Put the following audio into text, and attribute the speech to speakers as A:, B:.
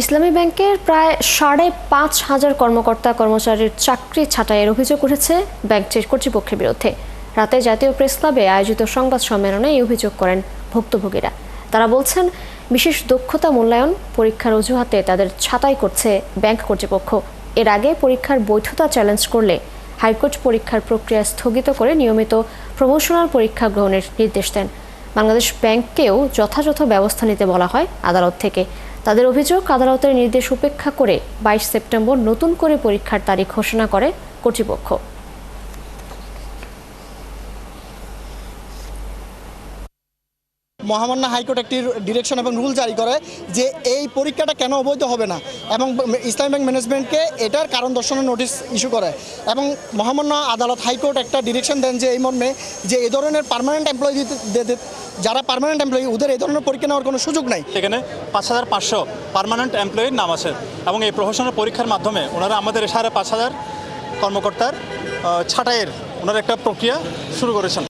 A: ইসলামী ব্যাংকের প্রায় ৫,৫০০ কর্মকর্তা কর্মচারীর চাকরি ছাঁটাইয়ের অভিযোগ উঠেছে ব্যাংকটির কর্তৃপক্ষের বিরুদ্ধে। রাতে জাতীয় প্রেস ক্লাবে আয়োজিত সংবাদ সম্মেলনে এই অভিযোগ করেন ভুক্তভোগীরা। তারা বলছেন, বিশেষ দক্ষতা মূল্যায়ন পরীক্ষার অজুহাতে তাদের ছাঁটাই করছে ব্যাংক কর্তৃপক্ষ। এর আগে পরীক্ষার বৈধতা চ্যালেঞ্জ করলে হাইকোর্ট পরীক্ষার প্রক্রিয়া স্থগিত করে নিয়মিত প্রমোশনাল পরীক্ষা গ্রহণের নির্দেশ দেন। বাংলাদেশ ব্যাংককেও যথাযথ ব্যবস্থা নিতে বলা হয় আদালত থেকে। তাদের অভিযোগ, আদালতের নির্দেশ উপেক্ষা করে ২২ সেপ্টেম্বর নতুন করে পরীক্ষার তারিখ ঘোষণা করে কর্তৃপক্ষ।
B: মহামান্য হাইকোর্ট একটি ডিরেকশন এবং রুল জারি করে যে এই পরীক্ষাটা কেন অবৈধ হবে না, এবং ইসলামী ব্যাংক ম্যানেজমেন্টকে এটার কারণ দর্শানোর নোটিশ ইস্যু করে। এবং মহামান্য আদালত হাইকোর্ট একটা ডিরেকশন দেন যে এই মর্মে যে এই ধরনের পার্মানেন্ট এমপ্লয়ি যারা পার্মানেন্ট এমপ্লয়ি ওদের এই ধরনের পরীক্ষা নেওয়ার কোনো সুযোগ নাই।
C: এখানে ৫,৫০০ পার্মানেন্ট এমপ্লয়ির নাম আছে এবং এই প্রফেশনাল পরীক্ষার মাধ্যমে ওনারা আমাদের ৫,৫০০ কর্মকর্তার ছাঁটাইয়ের ওনারা একটা প্রক্রিয়া শুরু করেছেন।